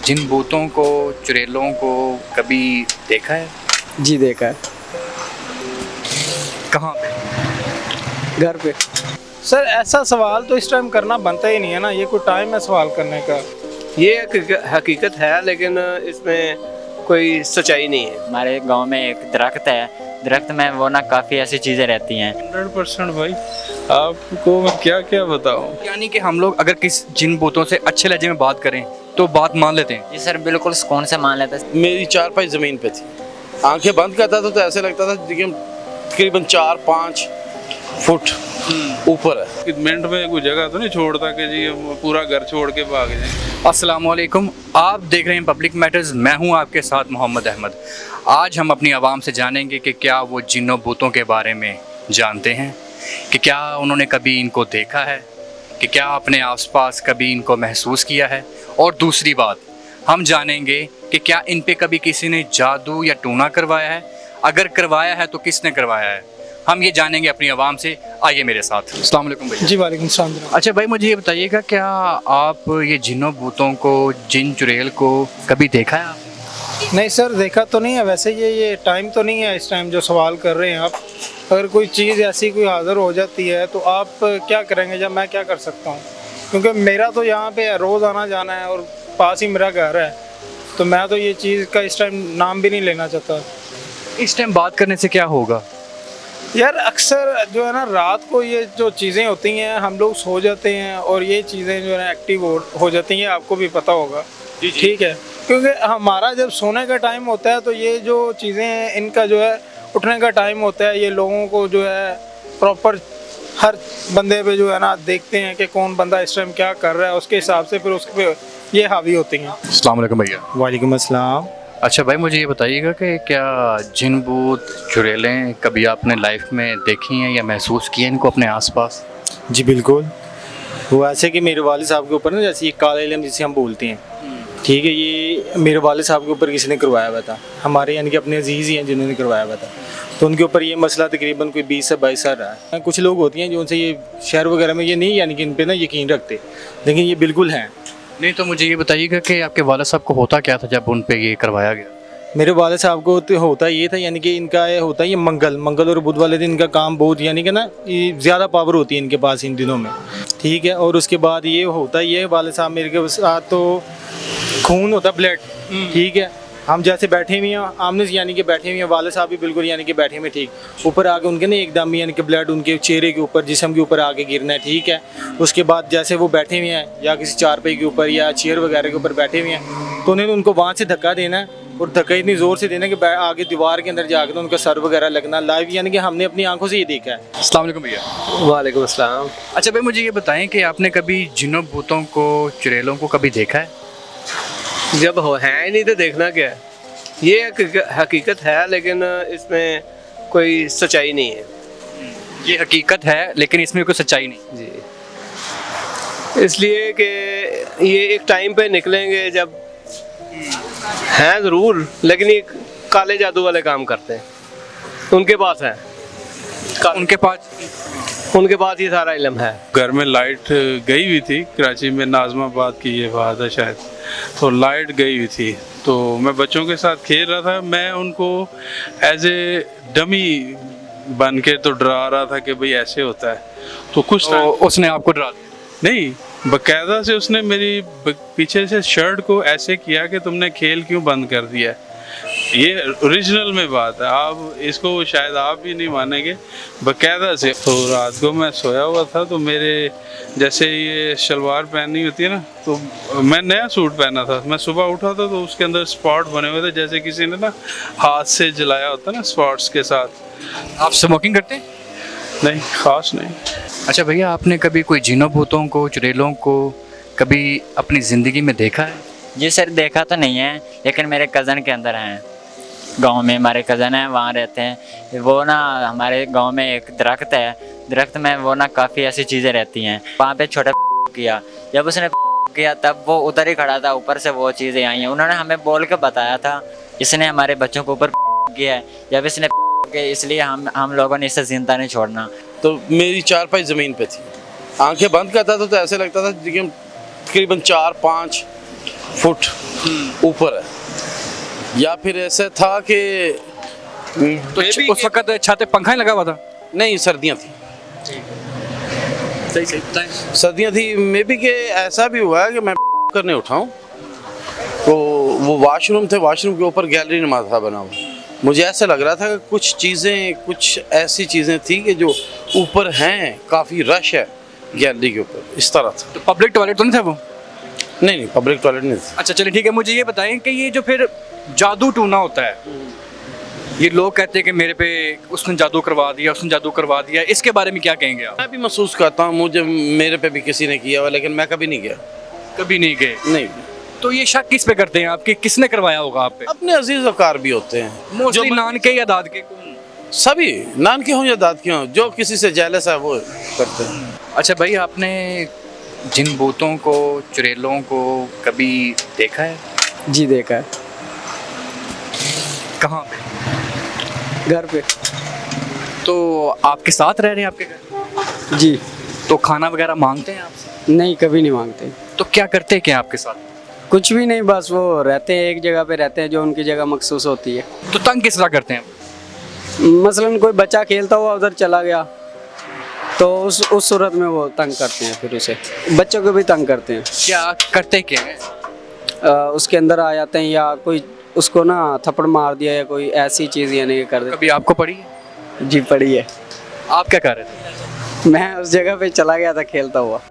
जिन भूतों को, चुड़ैलों को कभी देखा है? जी देखा है। कहाँ पे? घर पे। सर ऐसा सवाल तो इस टाइम करना बनता ही नहीं है ना, ये कोई टाइम है सवाल करने का। ये एक हकीकत है लेकिन इसमें कोई सच्चाई नहीं है। हमारे गांव में एक दरख्त है, दरख्त में वो ना काफ़ी ऐसी चीज़ें रहती हैं। 100% भाई, आपको मैं क्या क्या बताऊं। यानी कि हम लोग अगर किस जिन भूतों से अच्छे लहजे में बात करें तो बात मान लेते हैं। जी सर, बिल्कुल सुकून से मान लेते हैं। मेरी चारपाई ज़मीन पे थी, आंखें बंद करता था तो ऐसे लगता था कि हम तकरीबन 4-5 फुट ऊपर है। मिनट में कोई जगह तो नहीं छोड़ता कि जी हम पूरा घर छोड़ के भाग जाएं। अस्सलामुअलैकुम, आप देख रहे हैं पब्लिक मैटर्स। मैं हूं आपके साथ मोहम्मद अहमद। आज हम अपनी आवाम से जानेंगे कि क्या वो जिन्नों भूतों के बारे में जानते हैं, कि क्या उन्होंने कभी इनको देखा है, कि क्या अपने आसपास कभी इनको महसूस किया है। और दूसरी बात, हम जानेंगे कि क्या इन पे कभी किसी ने जादू या टूना करवाया है, अगर करवाया है तो किसने करवाया है। हम ये जानेंगे अपनी आवाम से। आइए मेरे साथ। अस्सलाम वालेकुम भाई। जी वालेकुम सलाम। अच्छा भाई, मुझे ये बताइएगा, क्या आप ये जिन्नों भूतों को, जिन चुड़ैल को कभी देखा है आपने? नहीं सर, देखा तो नहीं है। वैसे ये टाइम तो नहीं है इस टाइम जो सवाल कर रहे हैं आप। अगर कोई चीज़ ऐसी कोई हाज़िर हो जाती है तो आप क्या करेंगे, जब मैं क्या कर सकता हूँ, क्योंकि मेरा तो यहाँ पे रोज़ आना जाना है और पास ही मेरा घर है, तो मैं तो ये चीज़ का इस टाइम नाम भी नहीं लेना चाहता। इस टाइम बात करने से क्या होगा? यार अक्सर जो है ना, रात को ये जो चीज़ें होती हैं, हम लोग सो जाते हैं और ये चीज़ें जो है एक्टिव हो जाती हैं, आपको भी पता होगा। ठीक है, क्योंकि हमारा जब सोने का टाइम होता है तो ये जो चीज़ें हैं इनका जो है उठने का टाइम होता है। ये लोगों को जो है प्रॉपर हर बंदे पे जो है ना देखते हैं कि कौन बंदा इस टाइम क्या कर रहा है, उसके हिसाब से फिर उसके पे ये हावी होती हैं। अस्सलाम वालेकुम भैया। वालेकुम अस्सलाम। अच्छा भाई, मुझे ये बताइएगा कि क्या जिन भूत चुड़ैलें कभी आपने लाइफ में देखी हैं या महसूस किया इनको अपने आसपास? जी बिल्कुल। वो ऐसे कि मेरे वालिद साहब के ऊपर ना, जैसे ये काला इल्म जिसे हम बोलते हैं, ठीक है, ये मेरे वालिद साहब के ऊपर किसी ने करवाया हुआ था। हमारे यानी कि अपने अजीज़ ही हैं जिन्होंने करवाया हुआ था, तो उनके ऊपर ये मसला तकरीबन कोई 20 से 22 साल रहा है। कुछ लोग होती हैं जो उनसे ये शहर वगैरह में ये नहीं यानी कि इन पर ना यकीन रखते, लेकिन ये बिल्कुल हैं। नहीं तो मुझे ये बताइएगा कि आपके वालिद साहब को होता क्या था जब उन पे ये करवाया गया? मेरे वालिद साहब को तो होता ये था, यानी कि इनका ये होता है, ये मंगल और बुध वाले दिन इनका काम बहुत, यानी कि ना ये ज़्यादा पावर होती है इनके पास इन दिनों में। ठीक है, और उसके बाद ये होता ये वालिद साहब मेरे के साथ तो खून होता, ब्लड। ठीक है, हम जैसे बैठे हुए हैं आमने से, यानी कि बैठे हुए हैं, वालिद साहब भी बिल्कुल यानी कि बैठे हुए ठीक ऊपर आके उनके ना एकदम यानी कि ब्लड उनके चेहरे के ऊपर, जिस्म के ऊपर आके गिरना है। ठीक है, उसके बाद जैसे वो बैठे हुए हैं या किसी चारपाई के ऊपर या चेयर वगैरह के ऊपर बैठे हुए हैं, तो उन्हें उनको वहाँ से धक्का देना है, और धक्का इतनी ज़ोर से देना कि आगे दीवार के अंदर जाकर तो उनका सर वगैरह लगना लाइव, यानी कि हमने अपनी आंखों से ये देखा है। अस्सलाम वालेकुम भैया। वालेकुम अस्सलाम। अच्छा भाई, मुझे ये बताएं कि आपने कभी जिन्नों भूतों को, चुड़ैलों को कभी देखा है? जब हो है ही नहीं तो देखना क्या है। ये एक हकीकत है लेकिन इसमें कोई सच्चाई नहीं है। ये हकीकत है लेकिन इसमें कोई सच्चाई नहीं। जी, इसलिए कि ये एक टाइम पे निकलेंगे जब हैं ज़रूर, लेकिन ये काले जादू वाले काम करते हैं। उनके पास है, उनके पास ये सारा इल्म है। घर में लाइट गई हुई थी, कराची में नाजमाबाद की ये बात है शायद, तो लाइट गई हुई थी, तो मैं बच्चों के साथ खेल रहा था। मैं उनको एज ए डमी बन के तो डरा रहा था कि भाई ऐसे होता है, तो कुछ तो उसने आपको डरा दिया? नहीं, बाकायदा से उसने मेरी पीछे से शर्ट को ऐसे किया कि तुमने खेल क्यों बंद कर दिया। ये ओरिजिनल में बात है, आप इसको शायद आप भी नहीं मानेंगे, बाकायदा से। तो रात को मैं सोया हुआ था, तो मेरे जैसे ये शलवार पहनी होती है ना, तो मैं नया सूट पहना था। मैं सुबह उठा था तो उसके अंदर स्पॉट बने हुए थे, जैसे किसी ने ना हाथ से जलाया होता ना स्पॉट्स के साथ। आप स्मोकिंग करते हैं? नहीं, ख़ास नहीं। अच्छा भैया, आपने कभी कोई जिन्नों भूतों को, चुड़ैलों को कभी अपनी ज़िंदगी में देखा है? जी सर, देखा तो नहीं है, लेकिन मेरे कज़न के अंदर हैं। गांव में हमारे कज़न हैं, वहाँ रहते हैं। वो ना हमारे गांव में एक दरख्त है, दरख्त में वो ना काफ़ी ऐसी चीज़ें रहती हैं। वहाँ पे छोटा किया, जब उसने किया तब वो उधर ही खड़ा था, ऊपर से वो चीज़ें आई हैं। उन्होंने हमें बोल के बताया था, इसने हमारे बच्चों के ऊपर किया है, जब इसने इसलिए हम लोगों ने इसे जिंदा नहीं छोड़ना। तो मेरी चारपाई ज़मीन पे थी, आंखें बंद करता था तो ऐसे लगता था कि हम तकरीबन 4-5 फुट ऊपर है, या फिर ऐसा था कि तो उस वक्त छत पे पंखा ही लगा हुआ था? नहीं, सर्दियाँ थी, सही सही बताएं। सर्दियाँ थी। मे बी कि ऐसा भी हुआ है कि मैं करने उठाऊं तो वो वॉशरूम थे, वॉशरूम के ऊपर गैलरी नुमा था बना हुआ। मुझे ऐसा लग रहा था कि कुछ चीज़ें, कुछ ऐसी चीज़ें थी कि जो ऊपर हैं, काफ़ी रश है गैलरी के ऊपर, इस तरह था। तो पब्लिक टॉयलेट तो नहीं था वो? नहीं, पब्लिक टॉयलेट नहीं था। अच्छा चलिए ठीक है, मुझे ये बताएं कि ये जो फिर जादू टूना होता है, ये लोग कहते हैं कि मेरे पे उसने जादू करवा दिया, उसने जादू करवा दिया, इसके बारे में क्या कहेंगे आप? मैं भी महसूस करता हूँ, मुझे मेरे पे भी किसी ने किया हुआ, लेकिन मैं कभी नहीं गया। कभी नहीं गए? नहीं, तो ये शक किस पे करते हैं आपके, किसने करवाया होगा आप पे? अपने अजीज वकार भी होते हैं, मोस्टली नान के या दाद के? सभी, नान के हों या दाद के हों, जो किसी से जेलस है वो करते हैं। अच्छा भाई, आपने जिन भूतों को, चुड़ैलों को कभी देखा है? जी देखा है, कहाँ पे? घर पे। तो आपके साथ रह रहे हैं आपके घर? जी तो खाना वगैरह मांगते हैं आपसे? नहीं, कभी नहीं मांगते। तो क्या करते क्या आपके साथ? कुछ भी नहीं, बस वो रहते हैं, एक जगह पे रहते हैं जो उनकी जगह मखसूस होती है। तो तंग किस तरह करते हैं? मसलन कोई बच्चा खेलता हुआ उधर चला गया तो उस सूरत में वो तंग करते हैं, फिर उसे बच्चों को भी तंग करते हैं। क्या करते क्या है? उसके अंदर आ जाते हैं, या कोई उसको ना थप्पड़ मार दिया, या कोई ऐसी चीज़ यानी कि कर कभी आपको पड़ी है? दे। जी पड़ी है। आप क्या कर रहे थे? मैं उस जगह पे चला गया था खेलता हुआ।